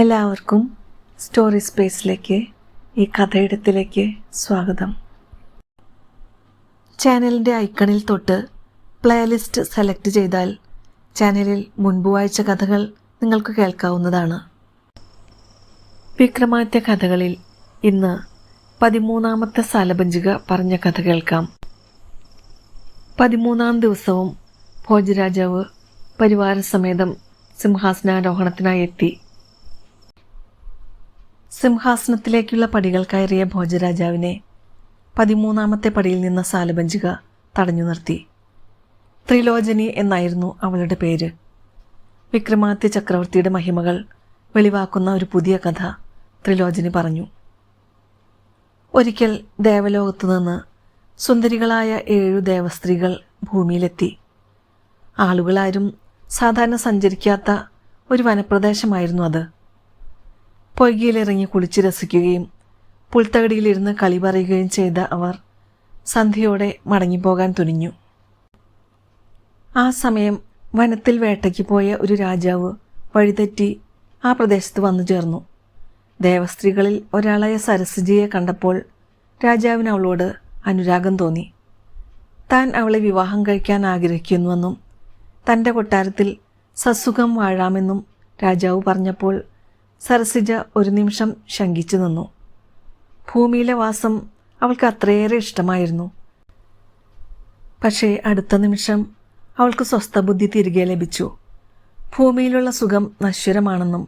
എല്ലാവർക്കും സ്റ്റോറി സ്പേസിലേക്ക് ഈ കഥയിടത്തിലേക്ക് സ്വാഗതം. ചാനലിൻ്റെ ഐക്കണിൽ തൊട്ട് പ്ലേലിസ്റ്റ് സെലക്ട് ചെയ്താൽ ചാനലിൽ മുൻപ് വായിച്ച കഥകൾ നിങ്ങൾക്ക് കേൾക്കാവുന്നതാണ്. വിക്രമാദിത്യ കഥകളിൽ ഇന്ന് 13ാമത്തെ സാലഭഞ്ജിക പറഞ്ഞ കഥ കേൾക്കാം. 13ാം ദിവസവും ഭോജരാജാവ് പരിവാരസമേതം സിംഹാസനാരോഹണത്തിനായി എത്തി. സിംഹാസനത്തിലേക്കുള്ള പടികൾ കയറിയ ഭോജരാജാവിനെ 13ാമത്തെ പടിയിൽ നിന്ന സാലഭഞ്ജിക തടഞ്ഞു നിർത്തി. ത്രിലോചനി എന്നായിരുന്നു അവളുടെ പേര്. വിക്രമാദിത്യ ചക്രവർത്തിയുടെ മഹിമകൾ വെളിവാക്കുന്ന ഒരു പുതിയ കഥ ത്രിലോചനി പറഞ്ഞു. ഒരിക്കൽ ദേവലോകത്തു നിന്ന് സുന്ദരികളായ 7 ദേവസ്ത്രീകൾ ഭൂമിയിലെത്തി. ആളുകളാരും സാധാരണ സഞ്ചരിക്കാത്ത ഒരു വനപ്രദേശമായിരുന്നു അത്. പൊയ്കയിലിറങ്ങി കുളിച്ച് രസിക്കുകയും പുൽത്തകടിയിലിരുന്ന് കളി പറയുകയും ചെയ്ത അവർ സന്ധ്യയോടെ മടങ്ങിപ്പോകാൻ തുനിഞ്ഞു. ആ സമയം വനത്തിൽ വേട്ടയ്ക്ക് പോയ ഒരു രാജാവ് വഴിതെറ്റി ആ പ്രദേശത്ത് വന്നു ചേർന്നു. ദേവസ്ത്രീകളിൽ ഒരാളായ സരസ്വതിയെ കണ്ടപ്പോൾ രാജാവിന് അവളോട് അനുരാഗം തോന്നി. താൻ അവളെ വിവാഹം കഴിക്കാൻ ആഗ്രഹിക്കുന്നുവെന്നും തൻ്റെ കൊട്ടാരത്തിൽ സസുഖം വാഴാമെന്നും രാജാവ് പറഞ്ഞപ്പോൾ സരസിജ ഒരു നിമിഷം ശങ്കിച്ചു നിന്നു. ഭൂമിയിലെ വാസം അവൾക്ക് അത്രയേറെ ഇഷ്ടമായിരുന്നു. പക്ഷേ അടുത്ത നിമിഷം അവൾക്ക് സ്വസ്ഥബുദ്ധി തിരികെ ലഭിച്ചു. ഭൂമിയിലുള്ള സുഖം നശ്വരമാണെന്നും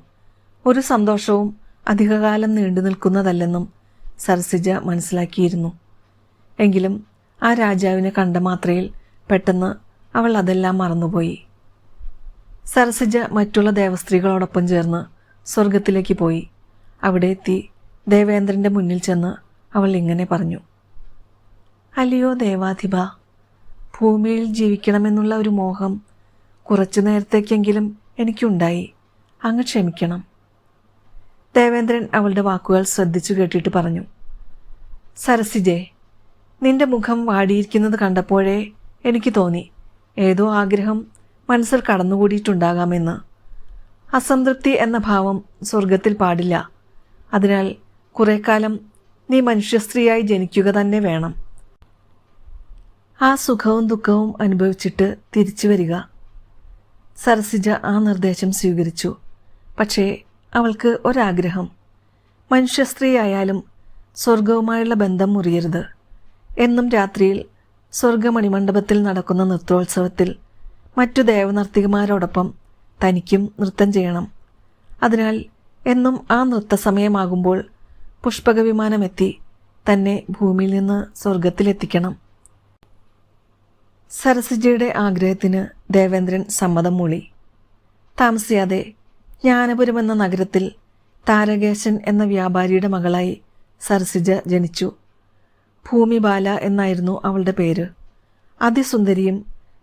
ഒരു സന്തോഷവും അധികകാലം നീണ്ടു നിൽക്കുന്നതല്ലെന്നും സരസിജ മനസ്സിലാക്കിയിരുന്നു. എങ്കിലും ആ രാജാവിനെ കണ്ട മാത്രയിൽ പെട്ടെന്ന് അവൾ അതെല്ലാം മറന്നുപോയി. സരസിജ മറ്റുള്ള ദേവസ്ത്രീകളോടൊപ്പം ചേർന്ന് സ്വർഗത്തിലേക്ക് പോയി. അവിടെ എത്തി ദേവേന്ദ്രൻ്റെ മുന്നിൽ ചെന്ന് അവൾ ഇങ്ങനെ പറഞ്ഞു: അല്ലയോ ദേവാധിപ, ഭൂമിയിൽ ജീവിക്കണമെന്നുള്ള ഒരു മോഹം കുറച്ചു നേരത്തേക്കെങ്കിലും എനിക്കുണ്ടായി. അങ്ങ് ക്ഷമിക്കണം. ദേവേന്ദ്രൻ അവളുടെ വാക്കുകൾ ശ്രദ്ധിച്ചു കേട്ടിട്ട് പറഞ്ഞു: സരസിജേ, നിന്റെ മുഖം വാടിയിരിക്കുന്നത് കണ്ടപ്പോഴേ എനിക്ക് തോന്നി ഏതോ ആഗ്രഹം മനസ്സിൽ കടന്നുകൂടിയിട്ടുണ്ടാകാമെന്ന്. അസംതൃപ്തി എന്ന ഭാവം സ്വർഗത്തിൽ പാടില്ല. അതിനാൽ കുറെ കാലം നീ മനുഷ്യസ്ത്രീയായി ജനിക്കുക തന്നെ വേണം. ആ സുഖവും ദുഃഖവും അനുഭവിച്ചിട്ട് തിരിച്ചു വരിക. സരസിജ ആ നിർദ്ദേശം സ്വീകരിച്ചു. പക്ഷേ അവൾക്ക് ഒരാഗ്രഹം: മനുഷ്യസ്ത്രീയായാലും സ്വർഗവുമായുള്ള ബന്ധം മുറിയരുത്. എന്നും രാത്രിയിൽ സ്വർഗമണിമണ്ഡപത്തിൽ നടക്കുന്ന നൃത്തോത്സവത്തിൽ മറ്റു ദേവനർത്തികമാരോടൊപ്പം തനിക്കും നൃത്തം ചെയ്യണം. അതിനാൽ എന്നും ആ നൃത്തസമയമാകുമ്പോൾ പുഷ്പകവിമാനമെത്തി തന്നെ ഭൂമിയിൽ നിന്ന് സ്വർഗത്തിലെത്തിക്കണം. സരസിജയുടെ ആഗ്രഹത്തിന് ദേവേന്ദ്രൻ സമ്മതം മൂളി. താമസിയാതെ ജ്ഞാനപുരം എന്ന നഗരത്തിൽ താരകേശൻ എന്ന വ്യാപാരിയുടെ മകളായി സരസിജ ജനിച്ചു. ഭൂമിബാല എന്നായിരുന്നു അവളുടെ പേര്. അതിസുന്ദരിയും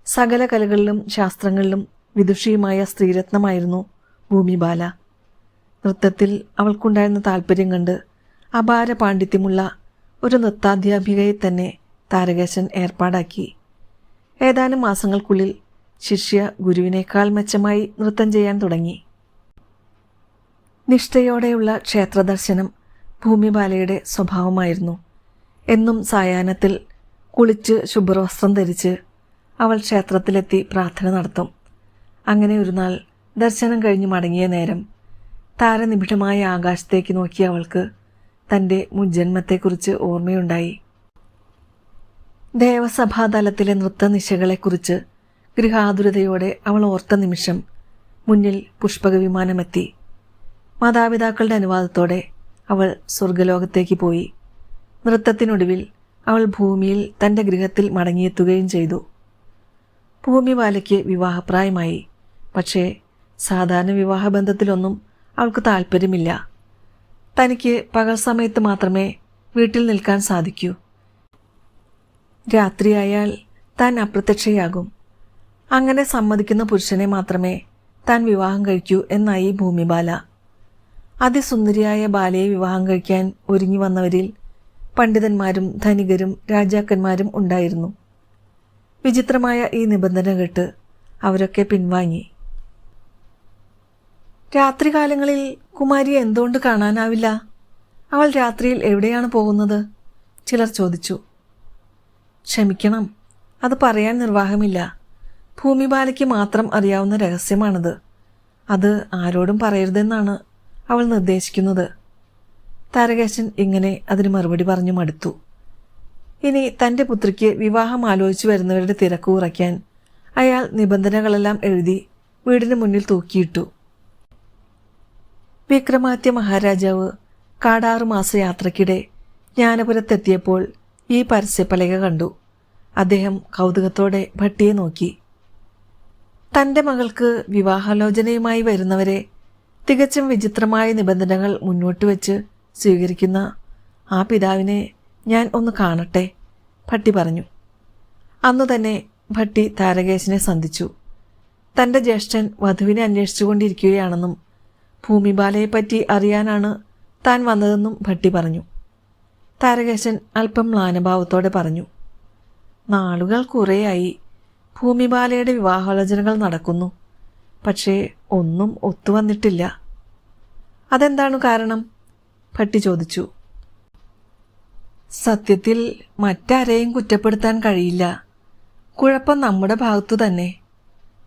സകല കലകളിലും ശാസ്ത്രങ്ങളിലും വിദുഷിയുമായ സ്ത്രീരത്നമായിരുന്നു ഭൂമിബാല. നൃത്തത്തിൽ അവൾക്കുണ്ടായിരുന്ന താല്പര്യം കണ്ട് അപാര പാണ്ഡിത്യമുള്ള ഒരു നൃത്താധ്യാപികയെ തന്നെ താരകേശൻ ഏർപ്പാടാക്കി. ഏതാനും മാസങ്ങൾക്കുള്ളിൽ ശിഷ്യ ഗുരുവിനേക്കാൾ മെച്ചമായി നൃത്തം ചെയ്യാൻ തുടങ്ങി. നിഷ്ഠയോടെയുള്ള ക്ഷേത്രദർശനം ഭൂമിബാലയുടെ സ്വഭാവമായിരുന്നു. എന്നും സായാഹ്നത്തിൽ കുളിച്ച് ശുഭ്രവസ്ത്രം ധരിച്ച് അവൾ ക്ഷേത്രത്തിലെത്തി പ്രാർത്ഥന നടത്തും. അങ്ങനെ ഒരു നാൾ ദർശനം കഴിഞ്ഞ് മടങ്ങിയ നേരം താരനിബിഡമായ ആകാശത്തേക്ക് നോക്കിയ അവൾക്ക് തൻ്റെ മുജ്ജന്മത്തെക്കുറിച്ച് ഓർമ്മയുണ്ടായി. ദേവസഭാതലത്തിലെ നൃത്തനിശകളെക്കുറിച്ച് ഗൃഹാതുരതയോടെ അവൾ ഓർത്ത നിമിഷം മുന്നിൽ പുഷ്പകവിമാനമെത്തി. മാതാപിതാക്കളുടെ അനുവാദത്തോടെ അവൾ സ്വർഗലോകത്തേക്ക് പോയി. നൃത്തത്തിനൊടുവിൽ അവൾ ഭൂമിയിൽ തൻ്റെ ഗൃഹത്തിൽ മടങ്ങിയെത്തുകയും ചെയ്തു. ഭൂമിബാലയ്ക്ക് വിവാഹപ്രായമായി. പക്ഷേ സാധാരണ വിവാഹബന്ധത്തിലൊന്നും അവൾക്ക് താല്പര്യമില്ല. തനിക്ക് പകൽ സമയത്ത് മാത്രമേ വീട്ടിൽ നിൽക്കാൻ സാധിക്കൂ. രാത്രിയായാൽ താൻ അപ്രത്യക്ഷയാകും. അങ്ങനെ സമ്മതിക്കുന്ന പുരുഷനെ മാത്രമേ താൻ വിവാഹം കഴിക്കൂ എന്നായി ഭൂമിബാല. അതിസുന്ദരിയായ ബാലയെ വിവാഹം കഴിക്കാൻ ഒരുങ്ങി വന്നവരിൽ പണ്ഡിതന്മാരും ധനികരും രാജാക്കന്മാരും ഉണ്ടായിരുന്നു. വിചിത്രമായ ഈ നിബന്ധന കേട്ട് അവരൊക്കെ പിൻവാങ്ങി. രാത്രികാലങ്ങളിൽ കുമാരിയെ എന്തുകൊണ്ട് കാണാനാവില്ല? അവൾ രാത്രിയിൽ എവിടെയാണ് പോകുന്നത്? ചിലർ ചോദിച്ചു. ക്ഷമിക്കണം, അത് പറയാൻ നിർവാഹമില്ല. ഭൂമിബാലയ്ക്ക് മാത്രം അറിയാവുന്ന രഹസ്യമാണത്. അത് ആരോടും പറയരുതെന്നാണ് അവൾ നിർദ്ദേശിക്കുന്നത്. താരകേശൻ ഇങ്ങനെ അതിന് മറുപടി പറഞ്ഞു മടുത്തു. ഇനി തൻ്റെ പുത്രിക്ക് വിവാഹം ആലോചിച്ചു വരുന്നവരുടെ തിരക്ക് കുറയ്ക്കാൻ അയാൾ നിബന്ധനകളെല്ലാം എഴുതി വീടിന് മുന്നിൽ തൂക്കിയിട്ടു. വിക്രമാദിത്യ മഹാരാജാവ് കാടാറുമാസ യാത്രയ്ക്കിടെ ജ്ഞാനപുരത്തെത്തിയപ്പോൾ ഈ പരസ്യപ്പലക കണ്ടു. അദ്ദേഹം കൗതുകത്തോടെ ഭട്ടിയെ നോക്കി. തൻ്റെ മകൾക്ക് വിവാഹാലോചനയുമായി വരുന്നവരെ തികച്ചും വിചിത്രമായ നിബന്ധനകൾ മുന്നോട്ട് വെച്ച് സ്വീകരിക്കുന്ന ആ പിതാവിനെ ഞാൻ ഒന്ന് കാണട്ടെ, ഭട്ടി പറഞ്ഞു. അന്നു തന്നെ ഭട്ടി താരകേശനെ സന്ധിച്ചു. തൻ്റെ ജ്യേഷ്ഠൻ വധുവിനെ അന്വേഷിച്ചുകൊണ്ടിരിക്കുകയാണെന്നും ഭൂമിബാലയെപ്പറ്റി അറിയാനാണ് താൻ വന്നതെന്നും ഭട്ടി പറഞ്ഞു. താരകേശൻ അല്പം മ്ലാനഭാവത്തോടെ പറഞ്ഞു. നാളുകൾ കുറേയായി ഭൂമിബാലയുടെ വിവാഹാലോചനകൾ നടക്കുന്നു. പക്ഷേ ഒന്നും ഒത്തുവന്നിട്ടില്ല. അതെന്താണ് കാരണം? ഭട്ടി ചോദിച്ചു. സത്യത്തിൽ മറ്റാരെയും കുറ്റപ്പെടുത്താൻ കഴിയില്ല. കുഴപ്പം നമ്മുടെ ഭാഗത്തു തന്നെ.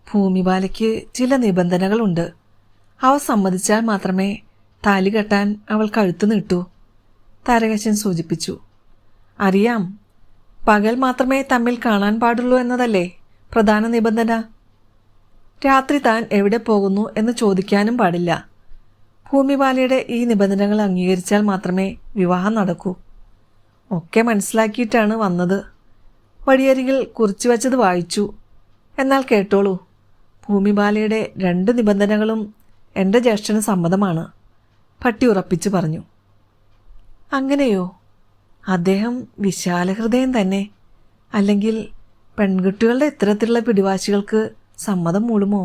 ഭൂമിബാലയ്ക്ക് ചില നിബന്ധനകളുണ്ട്. അവ സമ്മതിച്ചാൽ മാത്രമേ താലി കെട്ടാൻ അവൾ കഴുത്തു നീട്ടൂ, താരകേശൻ സൂചിപ്പിച്ചു. അറിയാം, പകൽ മാത്രമേ തമ്മിൽ കാണാൻ പാടുള്ളൂ എന്നതല്ലേ പ്രധാന നിബന്ധന. രാത്രി താൻ എവിടെ പോകുന്നു എന്ന് ചോദിക്കാനും പാടില്ല. ഭൂമിബാലയുടെ ഈ നിബന്ധനകൾ അംഗീകരിച്ചാൽ മാത്രമേ വിവാഹം നടക്കൂ. ഒക്കെ മനസ്സിലാക്കിയിട്ടാണ് വന്നത്. വഴിയരികിൽ കുറിച്ചു വച്ചത് വായിച്ചു. എന്നാൽ കേട്ടോളൂ, ഭൂമിബാലയുടെ 2 നിബന്ധനകളും എൻ്റെ ജ്യേഷ്ഠന് സമ്മതമാണ്, ഭട്ടി ഉറപ്പിച്ചു പറഞ്ഞു. അങ്ങനെയോ? അദ്ദേഹം വിശാലഹൃദയം തന്നെ. അല്ലെങ്കിൽ പെൺകുട്ടികളുടെ ഇത്തരത്തിലുള്ള പിടിവാശികൾക്ക് സമ്മതം മൂളുമോ?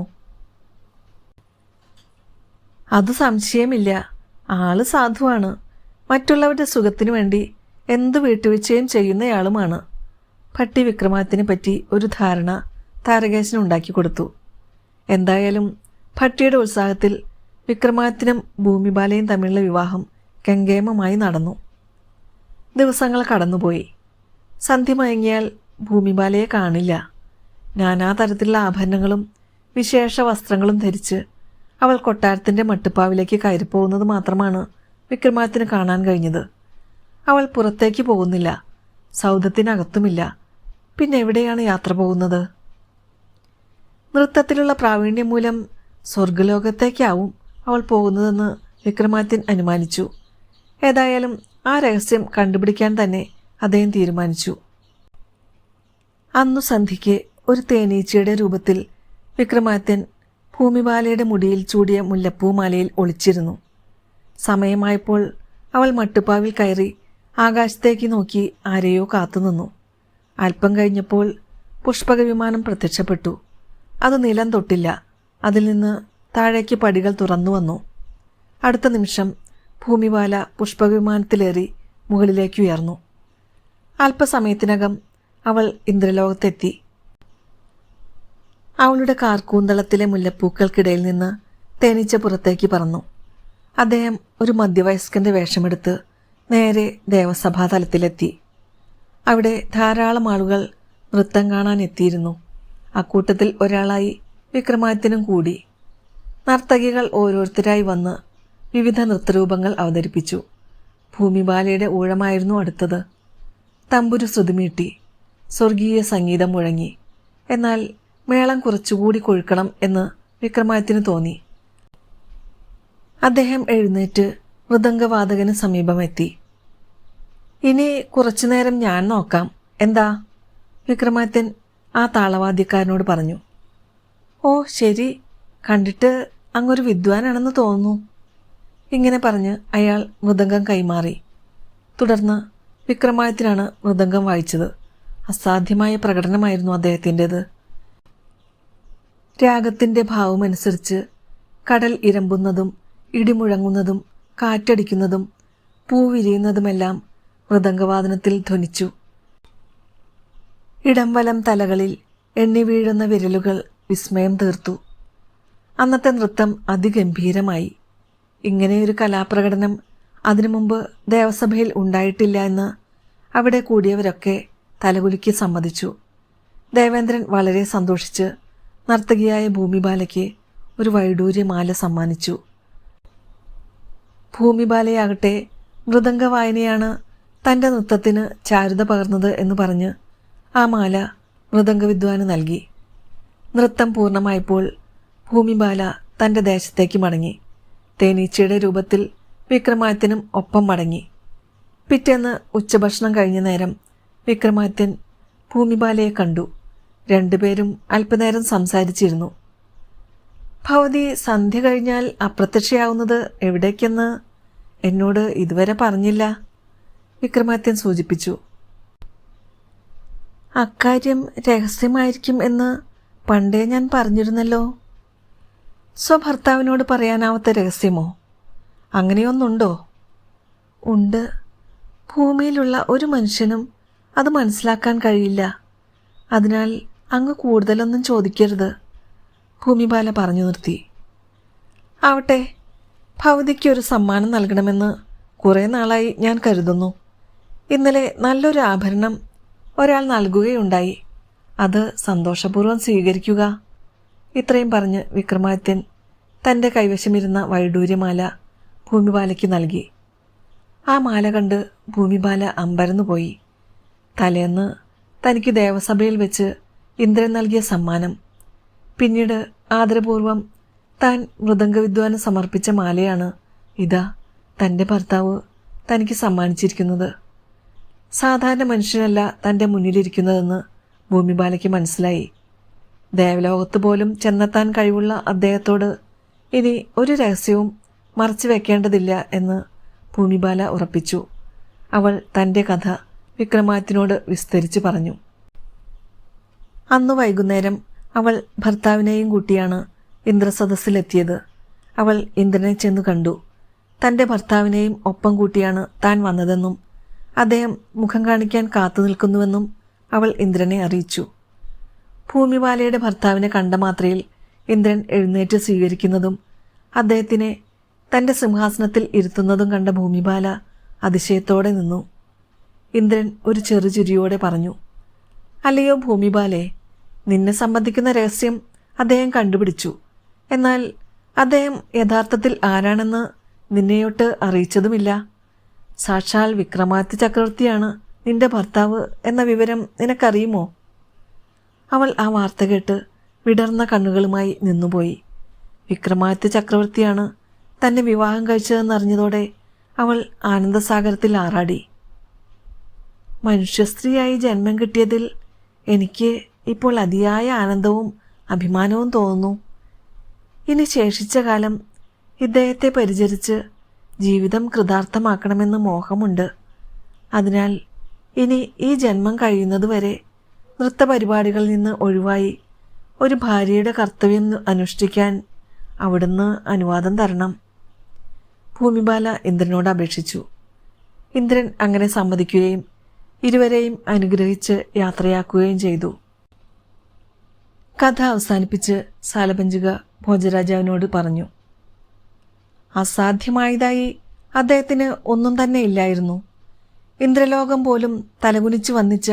അത് സംശയമില്ല. ആള് സാധുവാണ്. മറ്റുള്ളവരുടെ സുഖത്തിനു വേണ്ടി എന്ത് വീട്ടുവീഴ്ചയും ചെയ്യുന്നയാളുമാണ്. ഭട്ടി വിക്രമാദിത്യനെ പറ്റി ഒരു ധാരണ താരകേശന് ഉണ്ടാക്കി കൊടുത്തു. എന്തായാലും ഭട്ടിയുടെ ഉത്സാഹത്തിൽ വിക്രമാദിത്യനും ഭൂമിബാലയും തമ്മിലുള്ള വിവാഹം കെങ്കേമമായി നടന്നു. ദിവസങ്ങൾ കടന്നുപോയി. സന്ധ്യ മയങ്ങിയാൽ ഭൂമിബാലയെ കാണില്ല. നാനാതരത്തിലുള്ള ആഭരണങ്ങളും വിശേഷ വസ്ത്രങ്ങളും ധരിച്ച് അവൾ കൊട്ടാരത്തിൻ്റെ മട്ടുപ്പാവിലേക്ക് കയറിപ്പോകുന്നത് മാത്രമാണ് വിക്രമാദിത്യന് കാണാൻ കഴിഞ്ഞത്. അവൾ പുറത്തേക്ക് പോകുന്നില്ല, സൗധത്തിനകത്തുമില്ല. പിന്നെ എവിടെയാണ് യാത്ര പോകുന്നത്? നൃത്തത്തിലുള്ള പ്രാവീണ്യം മൂലം സ്വർഗലോകത്തേക്കാവും അവൾ പോകുന്നതെന്ന് വിക്രമാദിത്യൻ അനുമാനിച്ചു. ഏതായാലും ആ രഹസ്യം കണ്ടുപിടിക്കാൻ തന്നെ അദ്ദേഹം തീരുമാനിച്ചു. അന്നു സന്ധ്യയ്ക്ക് ഒരു തേനീച്ചയുടെ രൂപത്തിൽ വിക്രമാദിത്യൻ ഭൂമിബാലയുടെ മുടിയിൽ ചൂടിയ മുല്ലപ്പൂമാലയിൽ ഒളിച്ചിരുന്നു. സമയമായപ്പോൾ അവൾ മട്ടുപ്പാവിൽ കയറി ആകാശത്തേക്ക് നോക്കി ആരെയോ കാത്തുനിന്നു. അല്പം കഴിഞ്ഞപ്പോൾ പുഷ്പക വിമാനം പ്രത്യക്ഷപ്പെട്ടു. അത് നിലം തൊട്ടില്ല. അതിൽ നിന്ന് താഴേക്ക് പടികൾ തുറന്നു വന്നു. അടുത്ത നിമിഷം ഭൂമിബാല പുഷ്പക വിമാനത്തിലേറി മുകളിലേക്ക് ഉയർന്നു. അല്പസമയത്തിനകം അവൾ ഇന്ദ്രലോകത്തെത്തി. അവളുടെ കാർക്കൂന്തളത്തിലെ മുല്ലപ്പൂക്കൾക്കിടയിൽ നിന്ന് തേനീച്ച പുറത്തേക്ക് പറന്നു. അദ്ദേഹം ഒരു മധ്യവയസ്കന്റെ വേഷമെടുത്ത് നേരെ ദേവസഭാതലത്തിലെത്തി. അവിടെ ധാരാളം ആളുകൾ നൃത്തം കാണാൻ എത്തിയിരുന്നു. അക്കൂട്ടത്തിൽ ഒരാളായി വിക്രമാദിത്യനും കൂടി. നർത്തകികൾ ഓരോരുത്തരായി വന്ന് വിവിധ നൃത്തരൂപങ്ങൾ അവതരിപ്പിച്ചു. ഭൂമിബാലയുടെ ഊഴമായിരുന്നു അടുത്തത്. തമ്പുരു ശ്രുതിമീട്ടി. സ്വർഗീയ സംഗീതം മുഴങ്ങി. എന്നാൽ മേളം കുറച്ചുകൂടി കൊഴുക്കണം എന്ന് വിക്രമാദിത്യന് തോന്നി. അദ്ദേഹം എഴുന്നേറ്റ് മൃദംഗവാദകന് സമീപമെത്തി. ഇനി കുറച്ചുനേരം ഞാൻ നോക്കാം, എന്താ? വിക്രമാദിത്യൻ ആ താളവാദ്യക്കാരനോട് പറഞ്ഞു. ഓ ശരി, കണ്ടിട്ട് അങ്ങൊരു വിദ്വാനാണെന്ന് തോന്നുന്നു. ഇങ്ങനെ പറഞ്ഞ് അയാൾ മൃദംഗം കൈമാറി. തുടർന്ന് വിക്രമാദിത്യനാണ് മൃദംഗം വായിച്ചത്. അസാധ്യമായ പ്രകടനമായിരുന്നു അദ്ദേഹത്തിൻ്റെത്. രാഗത്തിൻ്റെ ഭാവമനുസരിച്ച് കടൽ ഇരമ്പുന്നതും ഇടിമുഴങ്ങുന്നതും കാറ്റടിക്കുന്നതും പൂവിരിയുന്നതുമെല്ലാം മൃദംഗവാദനത്തിൽ ധ്വനിച്ചു. ഇടം വലം തലകളിൽ എണ്ണി വീഴുന്ന വിരലുകൾ വിസ്മയം തീർത്തു. അന്നത്തെ നൃത്തം അതിഗംഭീരമായി. ഇങ്ങനെയൊരു കലാപ്രകടനം അതിനു മുമ്പ് ദേവസഭയിൽ ഉണ്ടായിട്ടില്ല എന്ന് അവിടെ കൂടിയവരൊക്കെ തലകുലുക്കി സമ്മതിച്ചു. ദേവേന്ദ്രൻ വളരെ സന്തോഷിച്ച് നർത്തകിയായ ഭൂമിബാലയ്ക്ക് ഒരു വൈഡൂര്യമാല സമ്മാനിച്ചു. ഭൂമിബാലയാകട്ടെ മൃദംഗ വായനയാണ് തൻ്റെ നൃത്തത്തിന് ചാരുത പകർന്നത് എന്ന് പറഞ്ഞ് ആ മാല മൃദംഗവിദ്വാന് നൽകി. നൃത്തം പൂർണ്ണമായപ്പോൾ ഭൂമിബാല തൻ്റെ ദേശത്തേക്ക് മടങ്ങി. തേനീച്ചയുടെ രൂപത്തിൽ വിക്രമാദിത്യനും ഒപ്പം മടങ്ങി. പിറ്റേന്ന് ഉച്ചഭക്ഷണം കഴിഞ്ഞ നേരം വിക്രമാദിത്യൻ ഭൂമിബാലയെ കണ്ടു. രണ്ടുപേരും അല്പനേരം സംസാരിച്ചിരുന്നു. ഭവതി സന്ധ്യ കഴിഞ്ഞാൽ അപ്രത്യക്ഷയാവുന്നത് എവിടേക്കെന്ന് എന്നോട് ഇതുവരെ പറഞ്ഞില്ല, വിക്രമാദിത്യൻ സൂചിപ്പിച്ചു. അക്കാര്യം രഹസ്യമായിരിക്കും എന്ന് പണ്ടേ ഞാൻ പറഞ്ഞിരുന്നല്ലോ. സ്വഭർത്താവിനോട് പറയാനാവാത്ത രഹസ്യമോ? അങ്ങനെയൊന്നുണ്ടോ? ഉണ്ട്. ഭൂമിയിലുള്ള ഒരു മനുഷ്യനും അത് മനസ്സിലാക്കാൻ കഴിയില്ല. അതിനാൽ അങ്ങ് കൂടുതലൊന്നും ചോദിക്കരുത്, ഭൂമിബാല പറഞ്ഞു നിർത്തി. ആവട്ടെ, ഭവതിക്കൊരു സമ്മാനം നൽകണമെന്ന് കുറേ നാളായി ഞാൻ കരുതുന്നു. ഇന്നലെ നല്ലൊരു ആഭരണം ഒരാൾ നൽകുകയുണ്ടായി. അത് സന്തോഷപൂർവ്വം സ്വീകരിക്കുക. ഇത്രയും പറഞ്ഞ് വിക്രമാദിത്യൻ തൻ്റെ കൈവശമിരുന്ന വൈഡൂര്യമാല ഭൂമിബാലയ്ക്ക് നൽകി. ആ മാല കണ്ട് ഭൂമിബാല അമ്പരന്നുപോയി. തലേന്ന് തനിക്ക് ദേവസഭയിൽ വെച്ച് ഇന്ദ്രൻ നൽകിയ സമ്മാനം, പിന്നീട് ആദരപൂർവം താൻ മൃദംഗവിദ്വാന് സമർപ്പിച്ച മാലയാണ് ഇതാ തൻ്റെ ഭർത്താവ് തനിക്ക് സമ്മാനിച്ചിരിക്കുന്നത്. സാധാരണ മനുഷ്യനല്ല തൻ്റെ മുന്നിലിരിക്കുന്നതെന്ന് ഭൂമിബാലയ്ക്ക് മനസ്സിലായി. ദേവലോകത്ത് പോലും ചെന്നെത്താൻ കഴിവുള്ള അദ്ദേഹത്തോട് ഇനി ഒരു രഹസ്യവും മറച്ചു വെക്കേണ്ടതില്ല എന്ന് ഭൂമിബാല ഉറപ്പിച്ചു. അവൾ തൻ്റെ കഥ വിക്രമാദിത്യനോട് വിസ്തരിച്ച് പറഞ്ഞു. അന്നു വൈകുന്നേരം അവൾ ഭർത്താവിനെയും കൂട്ടിയാണ് ഇന്ദ്രസദസ്സിലെത്തിയത്. അവൾ ഇന്ദ്രനെ ചെന്ന് കണ്ടു. തൻ്റെ ഭർത്താവിനെയും ഒപ്പം കൂട്ടിയാണ് താൻ വന്നതെന്നും അദ്ദേഹം മുഖം കാണിക്കാൻ കാത്തു നിൽക്കുന്നുവെന്നും അവൾ ഇന്ദ്രനെ അറിയിച്ചു. ഭൂമിബാലയുടെ ഭർത്താവിനെ കണ്ട മാത്രയിൽ ഇന്ദ്രൻ എഴുന്നേറ്റ് സ്വീകരിക്കുന്നതും അദ്ദേഹത്തിനെ തൻ്റെ സിംഹാസനത്തിൽ ഇരുത്തുന്നതും കണ്ട ഭൂമിബാല അതിശയത്തോടെ നിന്നു. ഇന്ദ്രൻ ഒരു ചെറുചിരിയോടെ പറഞ്ഞു, അല്ലയോ ഭൂമിബാലേ, നിന്നെ സംബന്ധിക്കുന്ന രഹസ്യം അദ്ദേഹം കണ്ടുപിടിച്ചു. എന്നാൽ അദ്ദേഹം യഥാർത്ഥത്തിൽ ആരാണെന്ന് നിന്നെയൊട്ട് അറിയിച്ചതുമില്ല. സാക്ഷാൽ വിക്രമാദിത്യ ചക്രവർത്തിയാണ് നിന്റെ ഭർത്താവ് എന്ന വിവരം നിനക്കറിയുമോ? അവൾ ആ വാർത്ത കേട്ട് വിടർന്ന കണ്ണുകളുമായി നിന്നുപോയി. വിക്രമാദിത്യ ചക്രവർത്തിയാണ് തന്നെ വിവാഹം കഴിച്ചതെന്നറിഞ്ഞതോടെ അവൾ ആനന്ദസാഗരത്തിൽ ആറാടി. മനുഷ്യസ്ത്രീയായി ജന്മം കിട്ടിയതിൽ എനിക്ക് ഇപ്പോൾ അതിയായ ആനന്ദവും അഭിമാനവും തോന്നുന്നു. ഇനി ശേഷിച്ച കാലം ഇദ്ദേഹത്തെ പരിചരിച്ച് ജീവിതം കൃതാർത്ഥമാക്കണമെന്ന് മോഹമുണ്ട്. അതിനാൽ ഇനി ഈ ജന്മം കഴിയുന്നതുവരെ നൃത്തപരിപാടികളിൽ നിന്ന് ഒഴിവായി ഒരു ഭാര്യയുടെ കർത്തവ്യം അനുഷ്ഠിക്കാൻ അവിടുന്ന് അനുവാദം തരണം, ഭൂമിബാല ഇന്ദ്രനോട് അപേക്ഷിച്ചു. ഇന്ദ്രൻ അങ്ങനെ സമ്മതിക്കുകയും ഇരുവരെയും അനുഗ്രഹിച്ച് യാത്രയാക്കുകയും ചെയ്തു. കഥ അവസാനിപ്പിച്ച് സാലഭഞ്ജിക ഭോജരാജാവിനോട് പറഞ്ഞു, അസാധ്യമായതായി അദ്ദേഹത്തിന് ഒന്നും തന്നെ ഇല്ലായിരുന്നു. ഇന്ദ്രലോകം പോലും തലകുനിച്ച് വന്നിച്ച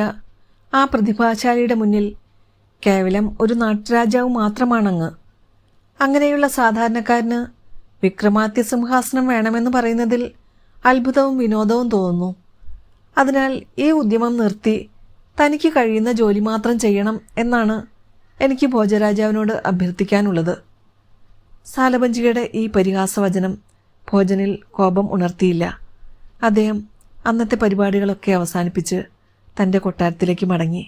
ആ പ്രതിഭാശാലിയുടെ മുന്നിൽ കേവലം ഒരു നാട്ടുരാജാവ് മാത്രമാണങ്ങ്. അങ്ങനെയുള്ള സാധാരണക്കാരന് വിക്രമാദിത്യ സിംഹാസനം വേണമെന്ന് പറയുന്നതിൽ അത്ഭുതവും വിനോദവും തോന്നുന്നു. അതിനാൽ ഈ ഉദ്യമം നിർത്തി തനിക്ക് കഴിയുന്ന ജോലി മാത്രം ചെയ്യണം എന്നാണ് എനിക്ക് ഭോജരാജാവിനോട് അഭ്യർത്ഥിക്കാനുള്ളത്. സാലഭഞ്ജികയുടെ ഈ പരിഹാസവചനം ഭോജനിൽ കോപം ഉണർത്തിയില്ല. അദ്ദേഹം അന്നത്തെ പരിപാടികളൊക്കെ അവസാനിപ്പിച്ച് തൻ്റെ കൊട്ടാരത്തിലേക്ക് മടങ്ങി.